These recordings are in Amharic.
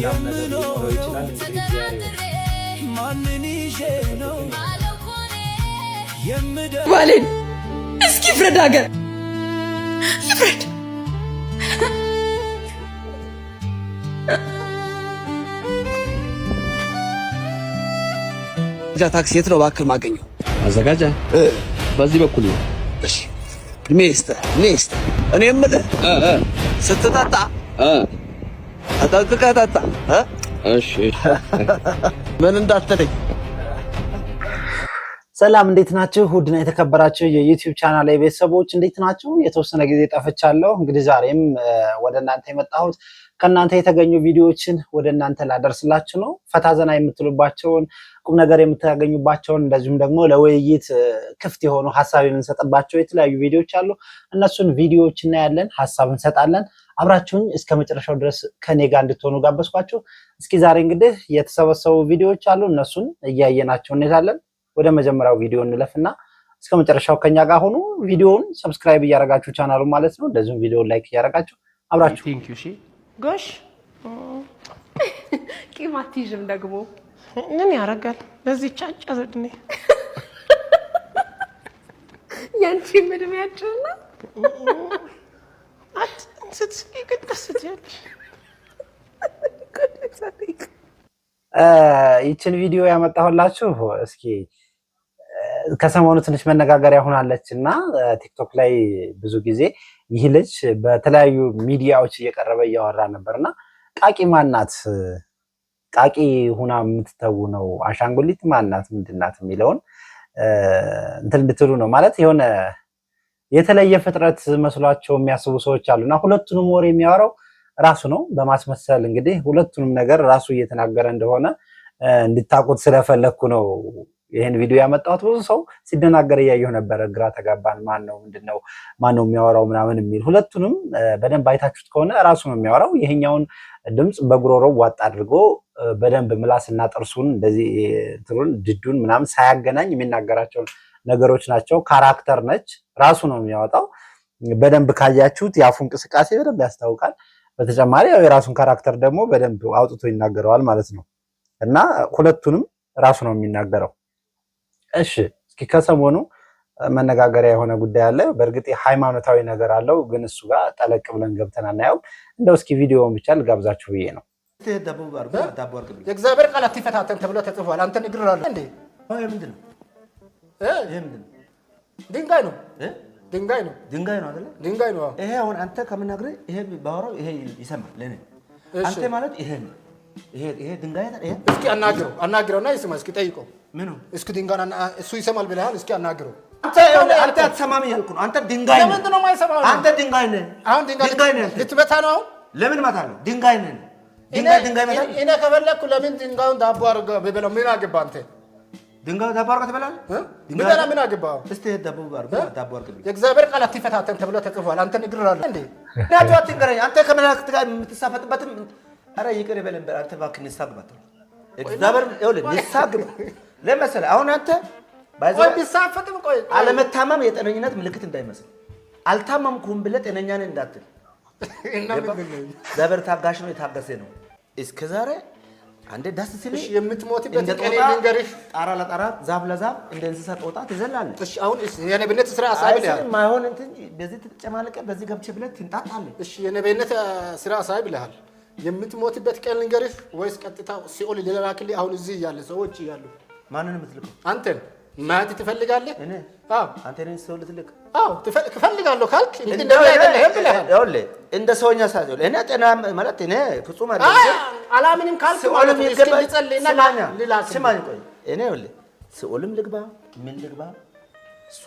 ምናምን ነገር ሊኖረው ይችላል። እንግዲህ ማንን ይዤ ነው ባሌን እስኪ ፍረድ፣ ሀገር ይፍረድ። ታክሲ የት ነው እባክህ የማገኘው? አዘጋጃ በዚህ በኩል ነው። እሺ ሚስተር እኔ የምልህ ስትጠጣ ተጠንቅቀህ ጠጣ። እሺ ምን እንዳትለኝ። ሰላም እንዴት ናችሁ? ውድና የተከበራችሁ የዩቲዩብ ቻናል ቤተሰቦች እንዴት ናችሁ? የተወሰነ ጊዜ ጠፍቻለሁ። እንግዲህ ዛሬም ወደ እናንተ የመጣሁት ከእናንተ የተገኙ ቪዲዮዎችን ወደ እናንተ ላደርስላችሁ ነው። ፈታ ዘና የምትሉባቸውን፣ ቁም ነገር የምታገኙባቸውን፣ እንደዚሁም ደግሞ ለውይይት ክፍት የሆኑ ሐሳብ የምንሰጥባቸው የተለያዩ ቪዲዮዎች አሉ። እነሱን ቪዲዮዎች እናያለን፣ ሐሳብ እንሰጣለን። አብራችሁኝ እስከ መጨረሻው ድረስ ከኔ ጋር እንድትሆኑ ጋበዝኳችሁ። እስኪ ዛሬ እንግዲህ የተሰበሰቡ ቪዲዮዎች አሉ፣ እነሱን እያየናቸው እንሄዳለን። ወደ መጀመሪያው ቪዲዮ እንለፍና እስከ መጨረሻው ከኛ ጋር ሆኑ። ቪዲዮውን ሰብስክራይብ እያደረጋችሁ ቻናሉ ማለት ነው፣ እንደዚሁም ቪዲዮውን ላይክ እያደረጋችሁ አብራችሁ ቴንክ ዩ። እሺ ጎሽ ቂማቲዥም ደግሞ ምን ያደርጋል? ለዚህ ጫጫ ዘድኔ ያንቺ ምድሚያችሁና ስትስቂ ቅድስት ያለሽ ይችን ቪዲዮ ያመጣሁላችሁ እስኪ ከሰሞኑ ትንሽ መነጋገሪያ ሆናለች እና ቲክቶክ ላይ ብዙ ጊዜ ይህ ልጅ በተለያዩ ሚዲያዎች እየቀረበ እያወራ ነበርና ቃቂ ማናት፣ ቃቂ ሁና የምትተው ነው፣ አሻንጉሊት ማናት፣ ምንድናት የሚለውን እንትን እንድትሉ ነው። ማለት የሆነ የተለየ ፍጥረት መስሏቸው የሚያስቡ ሰዎች አሉና ሁለቱንም ወሬ የሚያወራው ራሱ ነው በማስመሰል እንግዲህ ሁለቱንም ነገር ራሱ እየተናገረ እንደሆነ እንድታቁት ስለፈለኩ ነው ይሄን ቪዲዮ ያመጣሁት። ብዙ ሰው ሲደናገር እያየሁ ነበር፣ ግራ ተጋባን። ማን ነው ምንድነው ማን ነው የሚያወራው ምናምን የሚል። ሁለቱንም በደንብ አይታችሁት ከሆነ ራሱ ነው የሚያወራው። ይሄኛውን ድምጽ በጉሮሮው ዋጥ አድርጎ በደንብ ምላስና ጥርሱን እንደዚህ እንትሩን ድዱን ምናምን ሳያገናኝ የሚናገራቸው ነገሮች ናቸው። ካራክተር ነች፣ ራሱ ነው የሚያወጣው። በደንብ ካያችሁት የአፉ እንቅስቃሴ በደንብ ያስታውቃል። በተጨማሪ ያው የራሱን ካራክተር ደግሞ በደንብ አውጥቶ ይናገረዋል ማለት ነው እና ሁለቱንም ራሱ ነው የሚናገረው። እሺ እስኪ ከሰሞኑ መነጋገሪያ የሆነ ጉዳይ አለ። በእርግጥ ሃይማኖታዊ ነገር አለው፣ ግን እሱ ጋር ጠለቅ ብለን ገብተን አናየው። እንደው እስኪ ቪዲዮውን ብቻ ልጋብዛችሁ ብዬ ነው። የእግዚአብሔር ቃል አትፈታተን ተብሎ ተጽፏል። አንተ ንግራለ እንዴ? አይ ምንድን ነው? ምንድን ነው? ድንጋይ ነው። ድንጋይ ነው አይደል? ድንጋይ ነው። ይሄ አሁን አንተ ከምናግረህ ይሄ ባወራው ይሄ ይሰማል ለኔ። አንተ ማለት ይሄ ነው። ይሄ ድንጋይ ነው። እስኪ አናግረውና ይስማ። እስኪ ጠይቀው። ምን ነው? እስኪ ድንጋይና እሱ ይሰማል ብለሃል። እስኪ አናግረው። አንተ አትሰማም ያልኩህ ነው። አንተ ድንጋይ ነህ። ለምንድን ነው የማይሰማው? አንተ ድንጋይ ነህ። አሁን ድንጋይ ነህ። ልትመታ ነው አሁን? ለምን እመታለሁ? ድንጋይ ነህ። ድንጋይ መታ። እኔ ከፈለኩ ለምን ድንጋዩን ዳቦ አድርገህ በበለው ምን አገባህ አንተ? ድንጋዩ ዳቦ አድርገህ ትበላለህ? ድንጋይ ምን አገባህ? እስቲ ዳቦ አድርገህ የእግዚአብሔር ቃል አትፈታተን ተብሎ ተጽፏል። አንተ ንግራለ እንዴ? ናቱ አትንገረኝ። አንተ ከመላእክት ጋር የምትሳፈጥበትም ኧረ ይቅር ይበለን። አንተ እባክህ ንስሓ ግባ። እግዚአብሔር ይኸውልህ ንስሓ ግባ። ለምሳሌ አሁን አንተ ወይ ቢሳፈጥም ቆይ አለመታመም የጤነኝነት ምልክት እንዳይመስል። አልታመምኩም ብለህ ጤነኛ ነህ እንዳትል። እግዚአብሔር ታጋሽ ነው፣ የታገሰ ነው። እስከ ዛሬ አንዴ ደስ ሲልሽ የምትሞትበት ቀን ልንገርሽ። ጣራ ለጣራ ዛፍ ለዛፍ እንደ እንስሳ ጦጣ ትዘላለህ። እሺ አሁን የነብነት ስራ አሳይብልሃል። ማይሆን እንትን በዚህ ትጨማለቀ በዚህ ገብቼ ብለህ ትንጣጣለህ። እሺ የነብነት ስራ አሳይብልሃል። የምትሞትበት ቀን ልንገርሽ ወይስ ቀጥታ ሲኦል ሊላክልህ? አሁን እዚህ ያለ ሰዎች ይያሉ። ማንን የምትልከው? አንተን ማየት ትፈልጋለህ? እኔ አዎ አንተ ነህ ሰው ልትልክ? አዎ ትፈልጋለህ ካልክ እንግዲህ እንደው አይደለም ብለሃል። ይኸውልህ እንደ ሰውኛ ሳይሆን እኔ ጤና ማለት እኔ ፍጹም አይደለም። አላምንም ካልክ ሲኦልም ይገባል። ይጸልይና ሊላክ ስማኝ ቆይ እኔ ይኸውልህ ሲኦልም ልግባ ምን ልግባ እሱ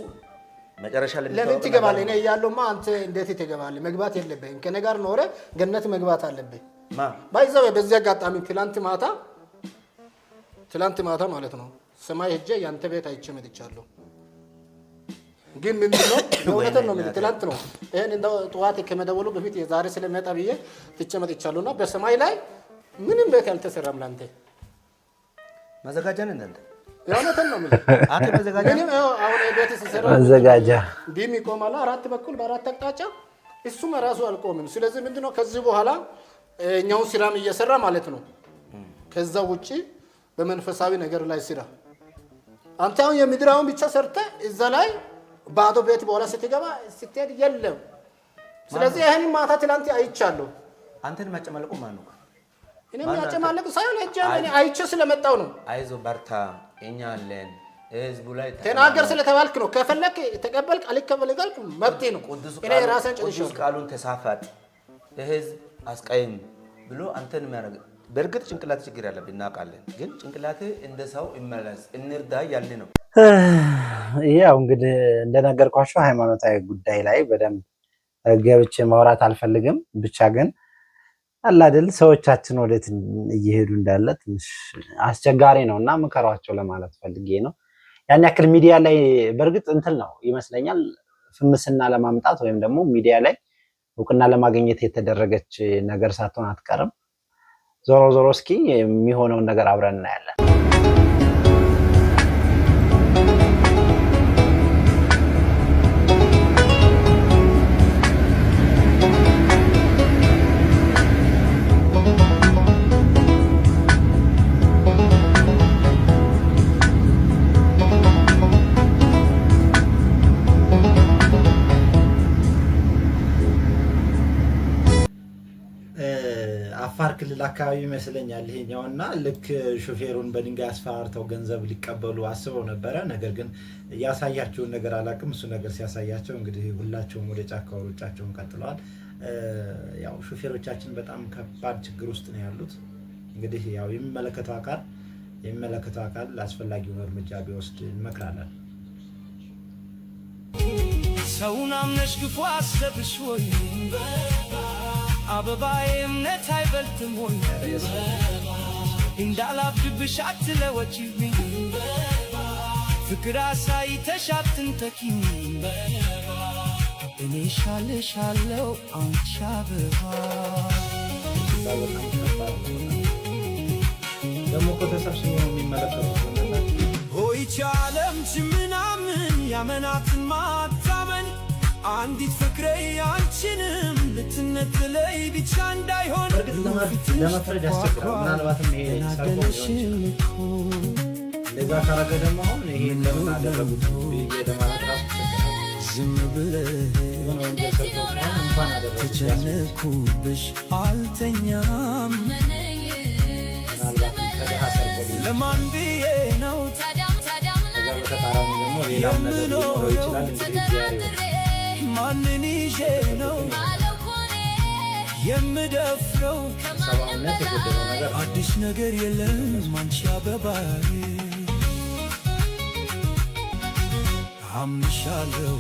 መጨረሻ ለምን ትገባለህ? እኔ እያለሁማ አንተ እንዴት ትገባለህ? መግባት የለብህም። ከእኔ ጋር ኖረህ ገነት መግባት አለብህ። ባይዘው በዚህ አጋጣሚ ትላንት ማታ ማለት ነው ሰማይ ሄጄ ያንተ ቤት አይቼ መጥቻለሁ። ግን ምንድነው እውነትን ነው ማለት ትላንት ነው ይሄን እንደው ጠዋት ከመደወሉ በፊት የዛሬ ስለመጣ ብዬ ትቼ መጥቻለሁና በሰማይ ላይ ምንም ቤት ያልተሰራም ላንተ መዘጋጃ ነህ እንዴ? እውነትን ነው ማለት አንተ መዘጋጃ ምንም አሁን ቤት ሲሰራ መዘጋጃ ቢም ይቆማል አራት በኩል በአራት አቅጣጫ እሱም ራሱ አልቆምም። ስለዚህ ምንድነው ከዚህ በኋላ እኛው ሲራም እየሰራ ማለት ነው ከዛ ውጪ በመንፈሳዊ ነገር ላይ ሲራ አንተ አሁን የምድራውን ብቻ ሰርተ እዛ ላይ ባዶ ቤት በኋላ ስትገባ ስትሄድ የለም ስለዚህ ይሄን ማታ ትላንት አይቻለሁ አንተን ማጨማለቁ ማን ነው እኔ ማጨማለቁ ሳይሆን እኔ አይቼ ስለመጣው ነው አይዞ በርታ እኛ አለን ህዝቡ ላይ ተናገር ስለተባልክ ነው ከፈለክ ተቀበልክ አልከበል ጋልኩ መብቴ ነው እኔ ራሴን ጨርሼ ቃሉን ተሳፋጥ ህዝብ አስቀይም ብሎ አንተን የሚያረግ በርግጥ ጭንቅላት ችግር ያለብህ እናውቃለን ግን ጭንቅላት እንደ ሰው ይመለስ እንርዳ ያልን ነው ያው እንግዲህ እንደነገርኳችሁ ሃይማኖታዊ ጉዳይ ላይ በደንብ ገብቼ ማውራት አልፈልግም ብቻ ግን አላደል ሰዎቻችን ወዴት እየሄዱ እንዳለ ትንሽ አስቸጋሪ ነውና መከራቸው ለማለት ፈልጌ ነው ያን ያክል ሚዲያ ላይ በርግጥ እንትን ነው ይመስለኛል ፍምስና ለማምጣት ወይም ደግሞ ሚዲያ ላይ እውቅና ለማግኘት የተደረገች ነገር ሳትሆን አትቀርም ዞሮ ዞሮ እስኪ የሚሆነው ነገር አብረን እናያለን አፋር ክልል አካባቢ መስለኛል ይሄኛውና ልክ ሹፌሩን በድንጋይ አስፈራርተው ገንዘብ ሊቀበሉ አስበው ነበር ነገር ግን ያሳያቸው ነገር አላቅም እሱ ነገር ሲያሳያቸው እንግዲህ ሁላቸውም ወደ ጫካው ሩጫቸውን ቀጥለዋል ያው ሹፌሮቻችን በጣም ከባድ ችግር ውስጥ ነው ያሉት እንግዲህ ያው የሚመለከተው አካል አስፈላጊውን እርምጃ ቢወስድ እንመክራለን ሰውን አምነሽ ግፉ አሰብሽ ወይ አበባዬ እምነት አይበልጥም ወይ እንዳላብድብሽ አትለወጪብኝ ፍቅር አሳይተሽ አትንተኪኝ እኔ ሻለሻለው አንቺ አበባ ደግሞ ከተሰብስበው የሚመለከቱት ሆይቻ ዓለም ምናምን ያመናትን ማታመን አንዲት ፍቅሬ አንቺንም ልትነጥለይ ብቻ እንዳይሆን ለመፍረድ ያስቸግራል ምናልባትም ይሄ ሰርቆ ሊሆን እንደዛ ካረገ ደግሞ አሁን ይሄን ለምን አደረጉት የደማለት ራሱ ዝም ብለህ ተጨነኩብሽ አልተኛም ለማን ብዬ ነው ማንን ይዤ ነው የምደፍረው አዲስ ነገር የለም አንቺ አበባዬ አምንሻለሁ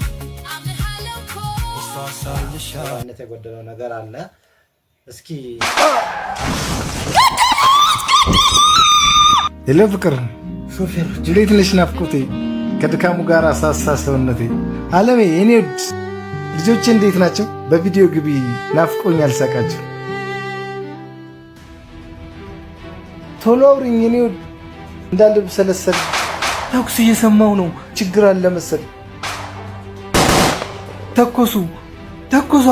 ተስፋሳልሻለሁ የጎደለው ነገር አለ እስኪ የለ ፍቅር ሾፌሮች እንዴት ነሽ ናፍቆቴ ከድካሙ ጋር አሳሳ ሰውነቴ አለሜ የኔ ልጆቼ እንዴት ናቸው በቪዲዮ ግቢ ናፍቆኛል ሳቃቸው ቶሎ አውሪኝ የኔ እንዳለ ብሰለሰል ተኩስ እየሰማሁ ነው ችግር አለ መሰል ተኮሱ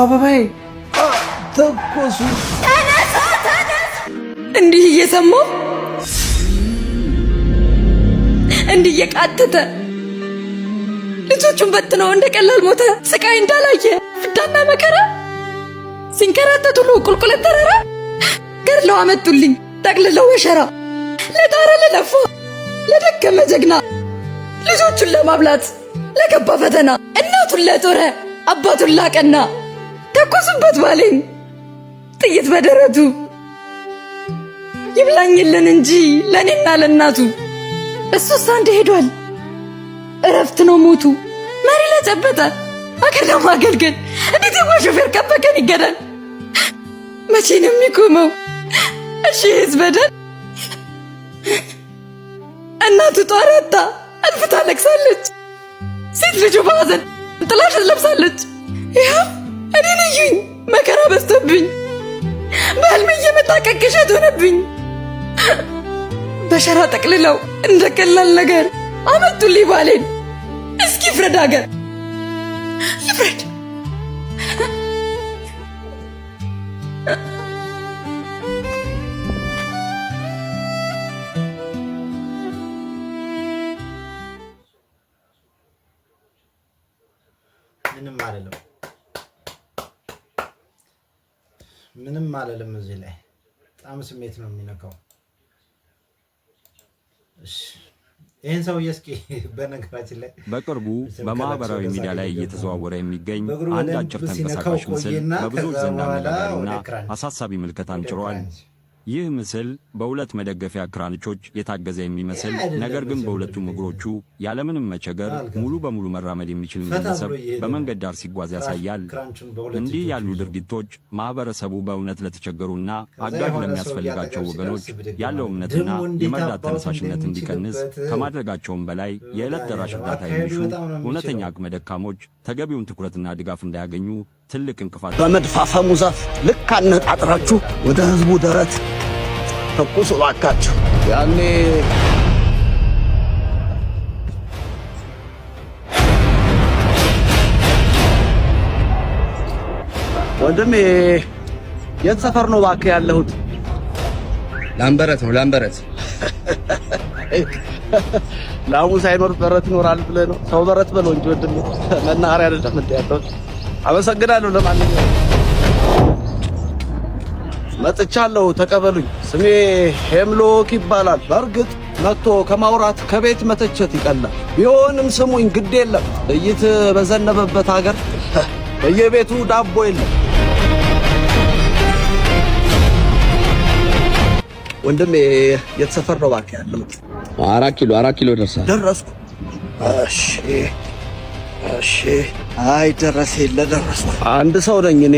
አበባዬ ተኮሱ እንዲህ እየሰማሁ እንዲህ እየቃተተ ልጆቹን በትነው እንደቀላል ሞተ ስቃይ እንዳላየ ፍዳና መከራ ሲንከራተቱ ሁሉ ቁልቁለት ተራራ ገድለው አመጡልኝ ጠቅልለው ወሸራ ለጣረ ለለፋ ለደከመ ጀግና ልጆቹን ለማብላት ለገባ ፈተና እናቱን ለጦረ አባቱን ላቀና ተኮሱበት ባሌን ጥይት በደረቱ ይብላኝልን እንጂ ለኔና ለናቱ እሱስ አንድ ሄዷል እረፍት ነው ሞቱ መሪ ለጨበጠ አገር ለማገልገል እንዴት ሾፌር ቀበቀን ይገዳል መቼ ነው የሚቆመው እሺ ህዝበደን እናቱ ጧራታ አልፍታ ለቅሳለች ሴት ልጁ ባዘን ጥላሽ ለብሳለች ይኸው እኔ ነኝ መከራ በስተብኝ በህልሜ እየመጣ ቀቅሸት ሆነብኝ በሸራ ጠቅልለው እንደቀላል ነገር አመጡልኝ ባሌን እስኪ ፍረድ አገር ይፍረድ ምንም አለለም እዚህ ላይ በጣም ስሜት ነው የሚነካው። እሺ ይሄን ሰው እስኪ በነገራችን ላይ በቅርቡ በማህበራዊ ሚዲያ ላይ እየተዘዋወረ የሚገኝ አንድ አጭር ተንቀሳቃሽ ምስል በብዙዎች ዘንድ አነጋጋሪና አሳሳቢ ምልከታን ጭሯል። ይህ ምስል በሁለት መደገፊያ ክራንቾች የታገዘ የሚመስል ነገር ግን በሁለቱም እግሮቹ ያለምንም መቸገር ሙሉ በሙሉ መራመድ የሚችል ግለሰብ በመንገድ ዳር ሲጓዝ ያሳያል። እንዲህ ያሉ ድርጊቶች ማህበረሰቡ በእውነት ለተቸገሩና አጋዥ ለሚያስፈልጋቸው ወገኖች ያለው እምነትና የመርዳት ተነሳሽነት እንዲቀንስ ከማድረጋቸውም በላይ የዕለት ደራሽ እርዳታ የሚሹ እውነተኛ አቅመ ደካሞች ተገቢውን ትኩረትና ድጋፍ እንዳያገኙ ትልቅ እንቅፋት በመድፋፈሙ ዛፍ ልክ አነጣጥራችሁ ወደ ህዝቡ ደረት ተኩሱ እባካችሁ። ያኔ ወንድሜ የት ሰፈር ነው እባክህ ያለሁት? ላምበረት ነው ላምበረት። ላሙ ሳይኖር በረት ይኖራል ብለህ ነው? ሰው በረት በለው እንጂ ወንድሜ መናኸሪያ አይደለም እንደ ያለው። አመሰግናለሁ። ለማንኛውም መጥቻለሁ፣ ተቀበሉኝ። ስሜ ሄምሎክ ይባላል። በእርግጥ መጥቶ ከማውራት ከቤት መተቸት ይቀላል። ቢሆንም ስሙኝ፣ ግድ የለም ጥይት በዘነበበት ሀገር በየቤቱ ዳቦ የለም። ወንድሜ የት ሰፈር ነው እባክህ ያለሁት? 4 ኪሎ ደረስኩ። እሺ አይ ደረሰ ለደረስኩ። አንድ ሰው ነኝ እኔ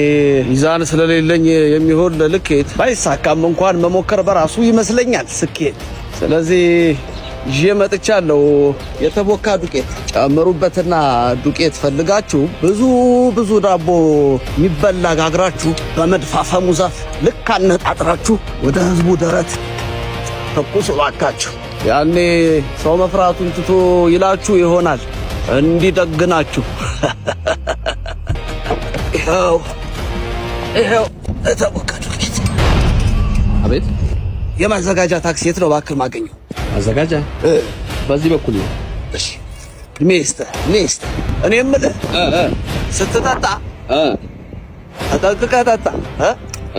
ሚዛን ስለሌለኝ የሚሆን ልኬት ባይሳካም እንኳን መሞከር በራሱ ይመስለኛል ስኬት። ስለዚህ ይዤ መጥቻለሁ። የተቦካ ዱቄት ጨምሩበትና ዱቄት ፈልጋችሁ ብዙ ዳቦ የሚበላ ጋግራችሁ በመድፋፈሙ ዛፍ ልክ አነጣጥራችሁ ወደ ህዝቡ ደረት ተኩሱ እባካችሁ። ያኔ ሰው መፍራቱን ትቶ ይላችሁ ይሆናል እንዲደግናችሁ። ይኸው የተቦካ ዱቄት። አቤት። የማዘጋጃ ታክሲ የት ነው እባክህ ማገኘው? ማዘጋጃ በዚህ በኩል ነው። እሺ ሚስተር እኔ የምልህ ስትጠጣ ተጠንቅቀህ ጠጣ።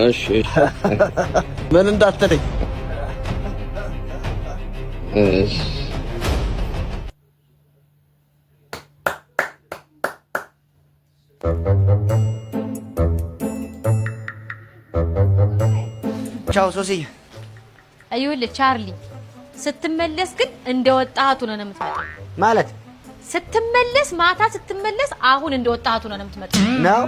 እሺ ምን እንዳትለኝ። እሺ ቻው ሶሲ። አይውል ቻርሊ ስትመለስ ግን እንደወጣቱ ነው የምትመጣው። ማለት ስትመለስ ማታ ስትመለስ አሁን እንደወጣቱ ነው የምትመጣው ነው።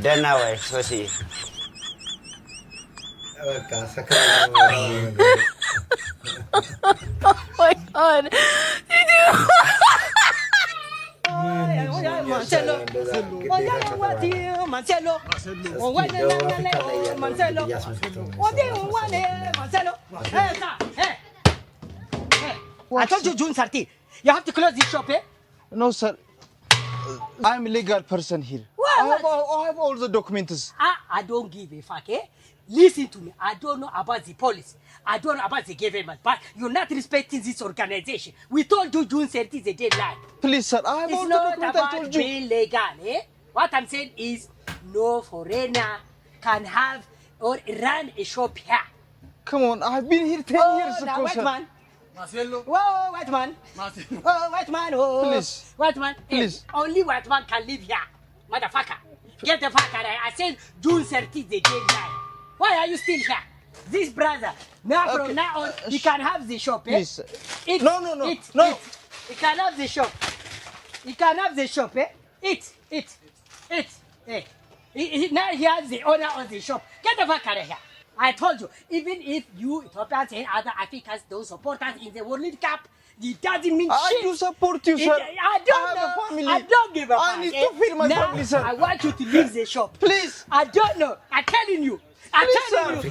ደህና ወይ ሶሲ? በቃ ሰከራ ወይ አን Marcelo, Marcelo, I told you June 30. You have to close this shop, eh? No, sir. I'm a legal person here. I have all the documents. I don't give a fuck, eh? Listen to me. I don't know about the police. I don't know about the government, but you're not respecting this organization. We told you June 30 is the deadline. Please, sir, I have all the documents. I told you. It's not about being legal, eh? What I'm saying is, no foreigner can have or run a shop here. Come on, I've been here 10 years ago, white sir. man. Marcelo. Whoa, white man. Marcelo. Oh, white man. Oh, please. White man. Please. Hey, only white man can live here, motherfucker. Get the fuck out of here. I said June 30 is the deadline. Why are you still here? This brother, now from now on, he can have the shop, eh? Please. No. He can have the shop. He can have the shop, eh? Eat. Eh. Now he has the owner of the shop. Get the fuck out of here. I told you, even if you Ethiopians and other Africans don't support us in the World Cup, it doesn't mean shit. I do support you, sir. I don't have know. a family. I don't give a fuck. I need to feed my family, sir. I want you to leave the shop. Please. I don't know. I'm telling you. I'm telling you.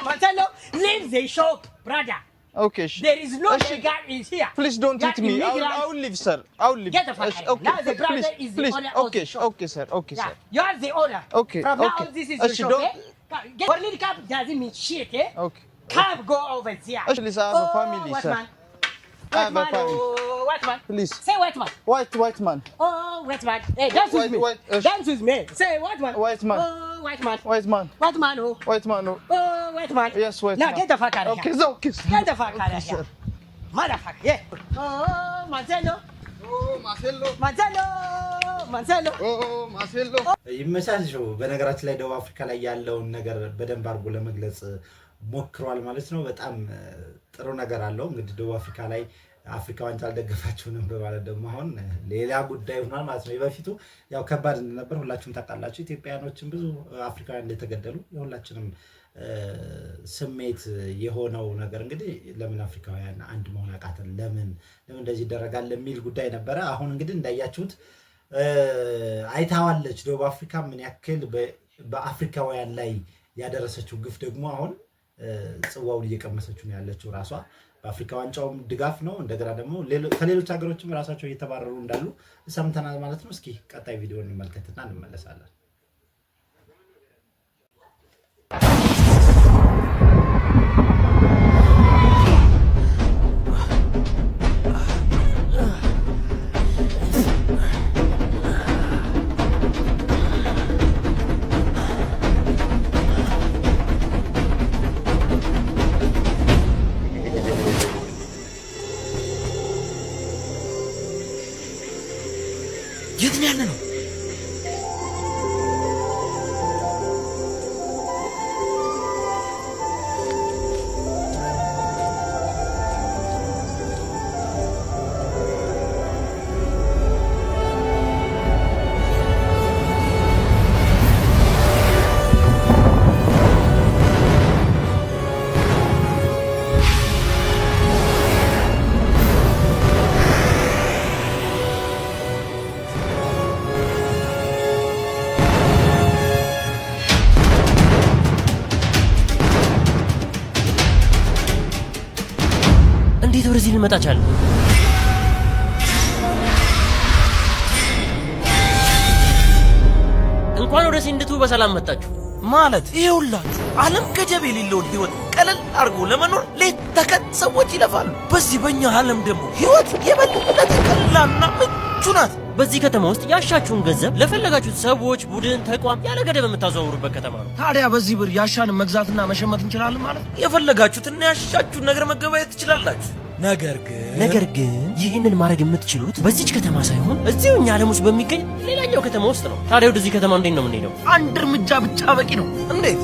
Marcelo, leave the shop, brother. Okay, there is no legal in here. Please don't hit me. I will leave, sir. I will leave. Get the fuck out. Okay. Now the brother is the owner of the shop. Okay, sir. Okay, sir. You are the owner. Okay. From now on, this is your shop, eh? World Cup doesn't mean shit, eh? Okay. Come, go over there. Actually, sir, I have a family, what sir. Man? What man? Oh, what man? Please. Say what man? White man. Oh, what man? Hey, dance with me. Dance with me. Say what man? White man. Oh, white man. White man. What man? Oh. White man. Oh. Oh, white man. Yes, white now, man. Now, get the fuck out of okay, here. so, okay, sir. Get the fuck out of here. Motherfucker, yeah. Oh, Marcelo. Oh, Marcelo. Marcelo. Marcelo. Oh, Marcelo. ይመቻችሁ። በነገራችን ላይ ደቡብ አፍሪካ ላይ ያለውን ነገር በደንብ አድርጎ ለመግለጽ ሞክሯል ማለት ነው። በጣም ጥሩ ነገር አለው። እንግዲህ ደቡብ አፍሪካ ላይ አፍሪካ ዋንጫ አልደገፋችሁንም በማለት ደግሞ አሁን ሌላ ጉዳይ ሆኗል ማለት ነው። የበፊቱ ያው ከባድ እንደነበር ሁላችሁም ታውቃላችሁ። ኢትዮጵያኖችም ብዙ አፍሪካውያን እንደተገደሉ የሁላችንም ስሜት የሆነው ነገር እንግዲህ ለምን አፍሪካውያን አንድ መሆን አቃተን፣ ለምን እንደዚህ ይደረጋል የሚል ጉዳይ ነበረ። አሁን እንግዲህ እንዳያችሁት አይታዋለች ደቡብ አፍሪካ ምን ያክል በአፍሪካውያን ላይ ያደረሰችው ግፍ ደግሞ አሁን ጽዋውን እየቀመሰችው ነው ያለችው ራሷ። በአፍሪካ ዋንጫውም ድጋፍ ነው። እንደገና ደግሞ ከሌሎች ሀገሮችም ራሳቸው እየተባረሩ እንዳሉ ሰምተናል ማለት ነው። እስኪ ቀጣይ ቪዲዮ እንመልከትና እንመለሳለን። የት ነው ያለነው? እንዴት ወደዚህ ልመጣ ቻለ? እንኳን ወደ ሲንድቱ በሰላም መጣችሁ። ማለት ይኸውላችሁ ዓለም ገደብ የሌለውን ህይወት ቀለል አድርጎ ለመኖር ሌት ተቀን ሰዎች ይለፋሉ። በዚህ በእኛ ዓለም ደግሞ ህይወት የበለጠ ቀላልና ምቹ ናት። በዚህ ከተማ ውስጥ ያሻችሁን ገንዘብ ለፈለጋችሁት ሰዎች፣ ቡድን፣ ተቋም ያለ ገደብ የምታዘዋውሩበት ከተማ ነው። ታዲያ በዚህ ብር ያሻንን መግዛትና መሸመት እንችላለን ማለት ነው። የፈለጋችሁትና ያሻችሁን ነገር መገበያየት ትችላላችሁ። ነገር ግን ይህንን ማድረግ የምትችሉት በዚች ከተማ ሳይሆን እዚሁ እኛ ዓለም ውስጥ በሚገኝ ሌላኛው ከተማ ውስጥ ነው። ታዲያ ወደዚህ ከተማ እንዴት ነው የምንሄደው? አንድ እርምጃ ብቻ በቂ ነው። እንዴት?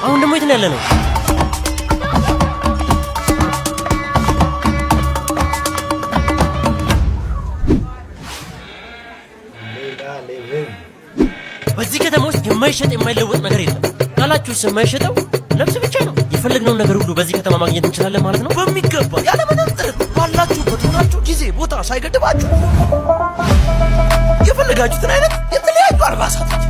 አሁን ደግሞ የት ነው ያለነው? በዚህ ከተማ ውስጥ የማይሸጥ የማይለወጥ ነገር የለም። ካላችሁስ የማይሸጠው ልብስ ብቻ ነው። የፈለግነውን ነገር ሁሉ በዚህ ከተማ ማግኘት እንችላለን ማለት ነው። በሚገባ ያለምንም ጥርጥር ባላችሁበት ሆናችሁ ጊዜ ቦታ ሳይገድባችሁ የፈለጋችሁትን አይነት የተለያዩ አልባሳቶች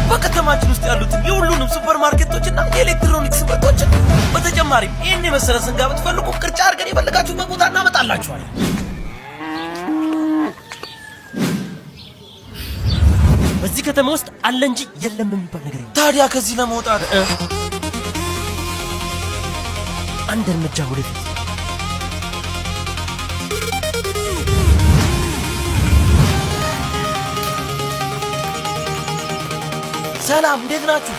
በከተማችን ውስጥ ያሉትን የሁሉንም ሱፐር ማርኬቶችና የኤሌክትሮኒክስ ምርቶችን በተጨማሪም ይህን የመሰለ ስንጋ ብትፈልጉ ቅርጫ አድርገን የፈለጋችሁበት ቦታ እናመጣላችኋለን። በዚህ ከተማ ውስጥ አለ እንጂ የለም የሚባል ነገር የለም። ታዲያ ከዚህ ለመውጣት አንድ እርምጃ ወደፊት። ሰላም፣ እንዴት ናችሁ?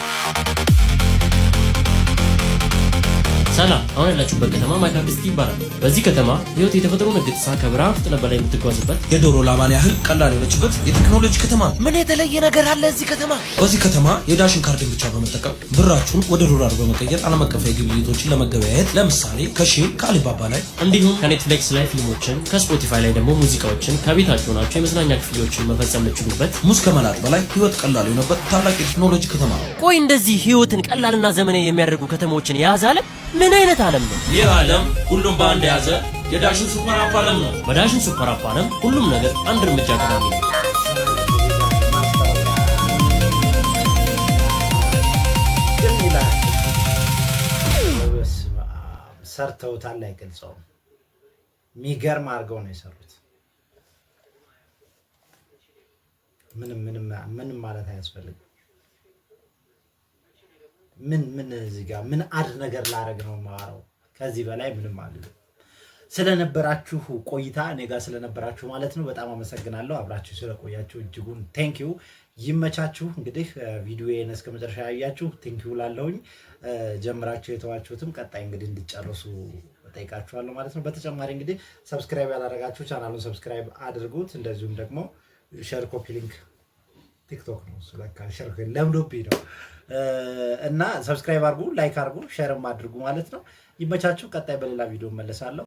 ሰላም። አሁን ያላችሁበት ከተማ ማይካድስቲ ይባላል። በዚህ ከተማ ህይወት የተፈጥሮ ንግድ ከብርሃን ፍጥነት በላይ የምትጓዝበት የዶሮ ላማን ያህል ቀላል የሆነችበት የቴክኖሎጂ ከተማ። ምን የተለየ ነገር አለ እዚህ ከተማ? በዚህ ከተማ የዳሽን ካርድን ብቻ በመጠቀም ብራችሁን ወደ ዶላር በመቀየር ዓለም አቀፋዊ ግብይቶችን ለመገበያየት ለምሳሌ ከሺን ከአሊባባ ላይ እንዲሁም ከኔትፍሊክስ ላይ ፊልሞችን ከስፖቲፋይ ላይ ደግሞ ሙዚቃዎችን ከቤታችሁ ናችሁ የመዝናኛ ክፍያዎችን መፈጸም የምትችሉበት ሙዝ ከመላጥ በላይ ህይወት ቀላል የሆነበት ታላቅ የቴክኖሎጂ ከተማ ነው። ቆይ እንደዚህ ህይወትን ቀላልና ዘመናዊ የሚያደርጉ ከተሞችን የያዘ ዓለም ምን አይነት ዓለም ነው? ይህ ዓለም ሁሉም በአንድ የያዘ የዳሽን ሱፐር አፕ ዓለም ነው። በዳሽን ሱፐር አፕ ዓለም ሁሉም ነገር አንድ እርምጃ ቀዳሚ ነው። ሰርተውታል አይገልጸውም። የሚገርም አድርገው ነው የሰሩት። ምንም ማለት አያስፈልግም። ምን እዚህ ጋር ምን አድ ነገር ላረግ ነው ማራው። ከዚህ በላይ ምንም አይደለም። ስለነበራችሁ ቆይታ እኔ ጋር ስለነበራችሁ ማለት ነው በጣም አመሰግናለሁ። አብራችሁ ስለቆያችሁ እጅጉን ቴንኪው። ይመቻችሁ። እንግዲህ ቪዲዮዬን እስከ መጨረሻ ያያችሁ ቴንኪው ላለሁኝ። ጀምራችሁ የተዋችሁትም ቀጣይ እንግዲህ እንድጨርሱ ጠይቃችኋለሁ ማለት ነው። በተጨማሪ እንግዲህ ሰብስክራይብ ያላደረጋችሁ ቻናሉን ሰብስክራይብ አድርጉት። እንደዚሁም ደግሞ ሼር፣ ኮፒ ሊንክ ቲክቶክ ነው ስለካ ሼር ለምዶብኝ ነው እና ሰብስክራይብ አድርጉ፣ ላይክ አድርጉ፣ ሼርም አድርጉ ማለት ነው። ይመቻችሁ። ቀጣይ በሌላ ቪዲዮ መለሳለሁ።